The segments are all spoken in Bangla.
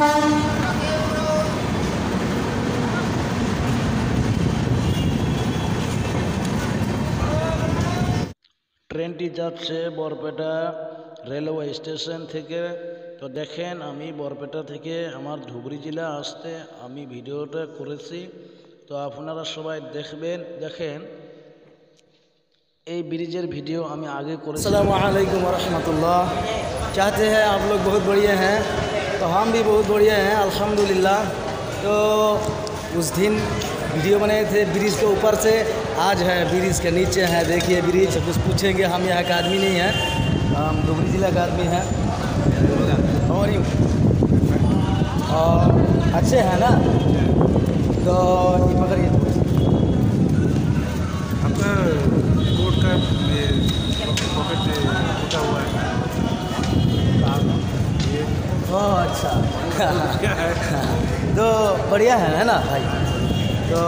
ট্রেনটি যাচ্ছে বরপেটা রেলওয়ে স্টেশন থেকে। তো দেখেন, আমি বরপেটা থেকে আমার ধুবড়ী জেলা আসতে আমি ভিডিওটা করেছি। তো আপনারা সবাই দেখেন এই ब्रिजेर वीडियो আমি आगे करेছি। अस्सलामु अलैकुम वरहमतुल्लाह। चाहते हैं आप लोग बहुत बढ़िया हैं, तो हम भी बहुत बढ़िया हैं अल्हम्दुलिल्लाह। तो उस दिन वीडियो बनाए थे ब्रिज के ऊपर से, आज है ब्रिज के नीचे है। देखिए ब्रिज, कुछ पूछेंगे, हम यहाँ का आदमी नहीं हैं, हम धुबरी ज़िला का आदमी हैं। और यूँ और अच्छे हैं ना, तो पकड़िए आपका कोट का पॉकेट टूटा हुआ है। ओह अच्छा क्या है? तो बढ़िया है ना भाई। तो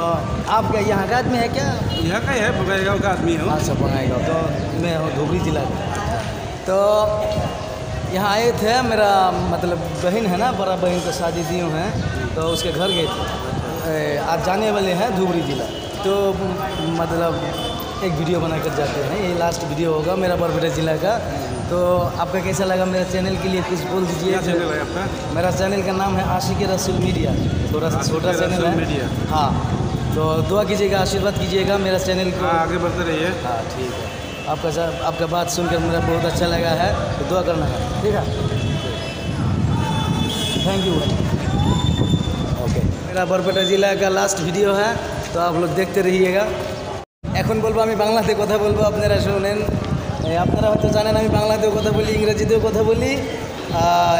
आप क्या यहाँ का आदमी है क्या? यहाँ का ही है, बंगाईगांव का आदमी हूँ। अच्छा बंगाईगांव। तो मैं हूँ धुबरी जिला का। तो यहाँ आए थे, मेरा मतलब बहन है ना, बड़ा बहन का शादी दिए हैं, तो उसके घर गए थे। आज जाने वाले हैं धुबरी जिला, तो मतलब एक वीडियो बना कर जाते हैं। ये लास्ट वीडियो होगा मेरा बरपेटा ज़िला का। तो आपका कैसा लगा? मेरे चैनल के लिए कुछ बोल दीजिए। क्या चैनल है आपका? मेरा चैनल का नाम है आशिक रसूल मीडिया, थोड़ा सा छोटा चैनल है। मीडिया। हाँ, तो दुआ कीजिएगा, आशीर्वाद कीजिएगा मेरा चैनल को। आगे बढ़ते रहिए। हाँ ठीक है। आपका बात सुनकर मेरा बहुत अच्छा लगा है, तो दुआ करना है, ठीक है। Thank you. ओके, मेरा बरपेटा ज़िला का लास्ट वीडियो है, तो आप लोग देखते रहिएगा। এখন বলবো আমি বাংলাতে কথা বলবো, আপনারা শুনেন। আপনারা হয়তো জানেন আমি বাংলাতেও কথা বলি, ইংরেজিতেও কথা বলি,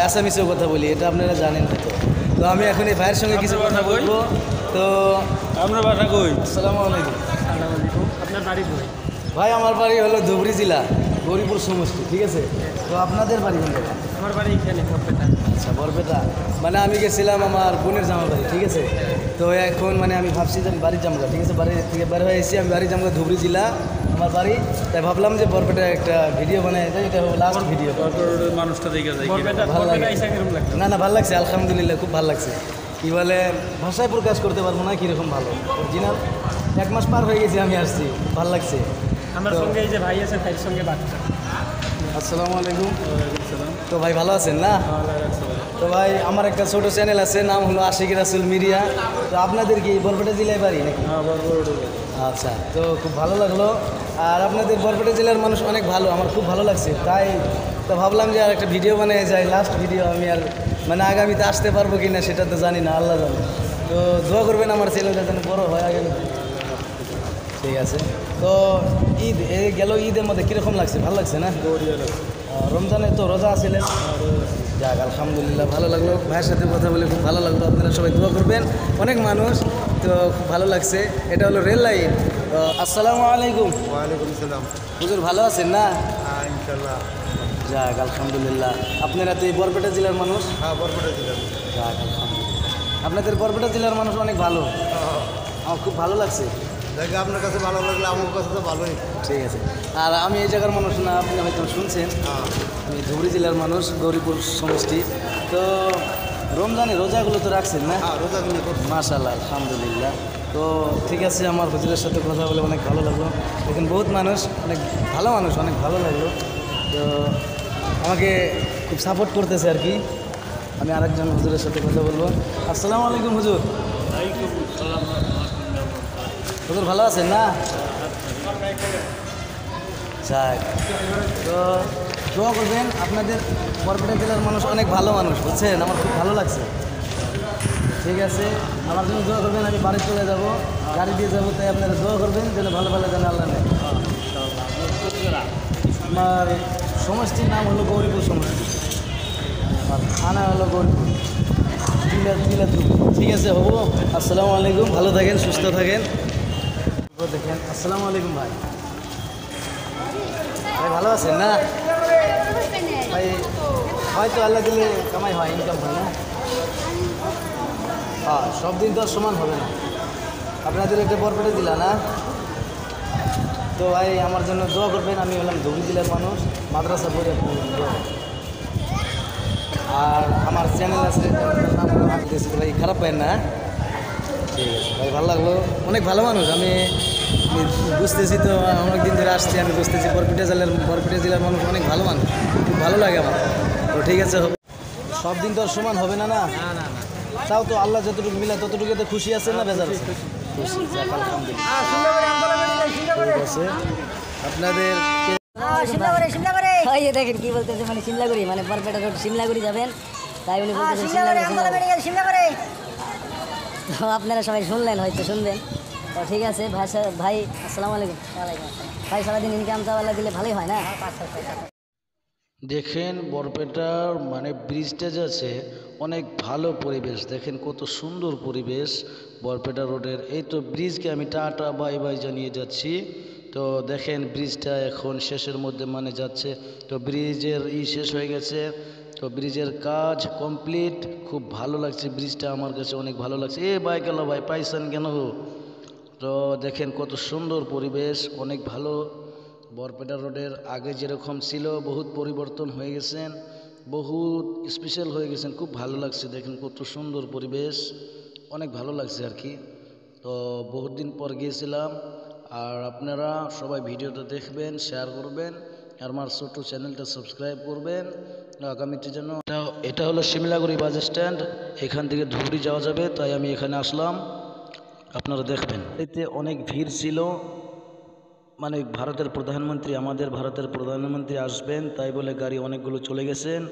আসামিসেও কথা বলি, এটা আপনারা জানেন হয়তো। তো আমি এখন এই ভাইয়ের সঙ্গে কিছু কথা বলবো। তো আপনার বাসা কই? আসসালামু আলাইকুম। আপনার বাড়ি কই? ভাই আমার বাড়ি হলো ধুবড়ী জেলা, গৌরীপুর সমষ্টি, ঠিক আছে। তো আপনাদের বাড়ি কোন জায়গায়? আমার বাড়ি এখানে বরপেটা। আচ্ছা বরপেটা। মানে আমি গেছিলাম আমার বোনের জামার বাড়ি, ঠিক আছে। তো এখন মানে আমি ভাবছি যে আমি বাড়ি জামগা, ঠিক আছে, বাড়ি থেকে বের হয়ে এসেছি, আমি বাড়ি জামগা, ধুবড়ী জেলা আমার বাড়ি। তাই ভাবলাম যে বরপেটা একটা ভিডিও বানাই যায়, এটা হলো লাস্ট ভিডিও। মানুষটা দেখে যায় বরপেটা ভালো লাগে। এসে কিরকম লাগছে? না ভালো লাগছে, আলহামদুলিল্লাহ খুব ভালো লাগছে। কী বলে, ভাষায় প্রকাশ করতে পারবো না কীরকম ভালো। অরিজিনাল 1 মাস পার হয়ে গেছি আমি আসছি, ভালো লাগছে। আমার সঙ্গে এই যে ভাই আছে, ভাইয়ের সঙ্গে বাচ্চা। আসসালামু আলাইকুম। তো ভাই ভালো আছেন না? তো ভাই আমার একটা ছোটো চ্যানেল আছে, নাম হলো আশিক রাসুল মিডিয়া। তো আপনাদের কি বরপেটা জেলায় বাড়ি নাকি? আচ্ছা, তো খুব ভালো লাগলো। আর আপনাদের বরপেটা জেলার মানুষ অনেক ভালো, আমার খুব ভালো লাগছে। তাই তো ভাবলাম যে আর একটা ভিডিও বানিয়ে যাই, লাস্ট ভিডিও। আমি আর মানে আগামীতে আসতে পারবো কি না সেটা তো জানি না, আল্লাহ জানে। তো দোয়া করবেন আমার চ্যানেলটা যেন বড়ো হয় আগামীতে। ঠিক আছে। তো ঈদ গেল, ঈদের মধ্যে কীরকম লাগছে? ভালো লাগছে না? রমজানে তো রোজা আছিলেন? যাক আলহামদুলিল্লাহ, ভালো লাগলো। ভাইয়ের সাথে কথা বলে খুব ভালো লাগলো। আপনারা সবাই দোয়া করবেন, অনেক মানুষ, তো খুব ভালো লাগছে। এটা হলো রেল লাইন। আসসালামু আলাইকুম। ওয়ালাইকুম সালাম। হুজুর ভালো আছেন না? হ্যাঁ ইনশাল্লাহ। যাক আলহামদুলিল্লাহ। আপনারা তো এই বরপেটা জেলার মানুষ? হ্যাঁ বরপেটা জেলা। যাক আলহামদুলিল্লাহ। আপনাদের বরপেটা জেলার মানুষ অনেক ভালো, আমার খুব ভালো লাগছে। দেখে আপনার কাছে ভালো লাগলে আমার কাছে তো ভালোই। ঠিক আছে। আর আমি এই জায়গার মানুষ না, আপনি হয়তো শুনছেন, আমি ধুবড়ী জেলার মানুষ, গৌরীপুর সমষ্টি। তো রমজানে রোজাগুলো তো রাখছেন না? হ্যাঁ রোজাগুলো করছি। মাশাআল্লাহ আলহামদুলিল্লাহ। তো ঠিক আছে, আমার হুজুরের সাথে কথা বলে অনেক ভালো লাগলো। এখন বহুত মানুষ, অনেক ভালো মানুষ, অনেক ভালো লাগলো। তো আমাকে খুব সাপোর্ট করতেছে আর কি। আমি আরেকজন হুজুরের সাথে কথা বলবো। আসসালামু আলাইকুম হুজুর। হুজুর ভালো আছেন না? যাক, তো দোয়া করবেন। আপনাদের বরপেটা জেলার মানুষ অনেক ভালো মানুষ, বুঝছেন, আমার খুব ভালো লাগছে। ঠিক আছে, আমার জন্য দোয়া করবেন। আমি বাড়ি চলে যাব, গাড়ি দিয়ে যাবো, তাই আপনারা দোয়া করবেন যেন ভালো ভালো যেন আল্লাহ নেয়। আমার সমষ্টির নাম হলো গৌরীপুর সমষ্টি, আর থানা হলো গৌরীপুর, ঠিক আছে হবো। আসসালামু আলাইকুম, ভালো থাকেন, সুস্থ থাকেন। দেখেন, আসসালামু আলাইকুম ভাই। ভাই ভালো আছেন না? ভাই হয়তো আল্লাহ দিলে কামাই হয়, ইনকাম হয় না। হ্যাঁ, সব দিন তো আর সমান হবে না। আপনাদের একটা বরপেটা জেলা না? তো ভাই আমার জন্য দোয়া করবেন। আমি হলাম ধুবড়ী জেলার মানুষ, মাদ্রাসা পড়ে। আর আমার চ্যানেল আছে, ভাই খারাপ পাই না। ঠিক আছে ভাই, ভালো লাগলো, অনেক ভালো মানুষ। আমি বুঝতেছি তো, অনেক দিন ধরে আসছি, আমি বুঝতেছি বরপেটা জেলার মানুষ অনেক ভালো মানুষ, খুব ভালো লাগে আমার। তো ঠিক আছে, সব দিন তো আর সমান হবে না, না তাও তো আল্লাহ যতটুকু মিলে ততটুকু তো খুশি আছে না বেজার আছে? খুশি, যাক আলহামদুলিল্লাহ। ঠিক আছে, আপনাদের এই যে দেখেন কি বলতেছে, মানে সিমলাগুড়ি, মানে বরপেটা রোড সিমলাগুড়ি যাবেন, তাই উনি বলতেছে সিমলাগুড়ি। তো আপনারা সবাই শুনলেন, হয়তো শুনবেন। তো ঠিক আছে ভাই, আসসালামু আলাইকুম। ভাই সারাদিন ইনকাম চাওয়ালা দিলে ভালোই হয় না? দেখেন বরপেটার মানে ব্রিজটা যে আছে অনেক ভালো পরিবেশ, দেখেন কত সুন্দর পরিবেশ বরপেটা রোডের। এই তো ব্রিজকে আমি টাটা বাই বাই জানিয়ে যাচ্ছি। তো দেখেন ব্রিজটা এখন শেষের মধ্যে মানে যাচ্ছে, তো ব্রিজের শেষ হয়ে গেছে, তো ব্রিজের কাজ কমপ্লিট। খুব ভালো লাগছে ব্রিজটা, আমার কাছে অনেক ভালো লাগছে। ভাই গেল ভাই, পাইছেন কেন? তো দেখেন কত সুন্দর পরিবেশ, অনেক ভালো। বরপেটা রোডের আগে যেরকম ছিল বহুত পরিবর্তন হয়ে গেছেন, বহুত স্পেশাল হয়ে গেছেন, খুব ভালো লাগছে। দেখেন কত সুন্দর পরিবেশ, অনেক ভালো লাগছে আর কি। তো বহুত দিন পর গিয়েছিলাম, আর আপনারা সবাই ভিডিওটা দেখবেন, শেয়ার করবেন, আর আমার ছোটো চ্যানেলটা সাবস্ক্রাইব করবেন আগামীতে যেন। এটা হলো শিমলাগুড়ি বাস স্ট্যান্ড, এখান থেকে ধুবড়ি যাওয়া যাবে, তাই আমি এখানে আসলাম, আপনারা দেখবেন। এতে অনেক ভিড় ছিল, মানে আমাদের ভারতের প্রধানমন্ত্রী আসবেন তাই বলে গাড়ি অনেকগুলো চলে গেছেন।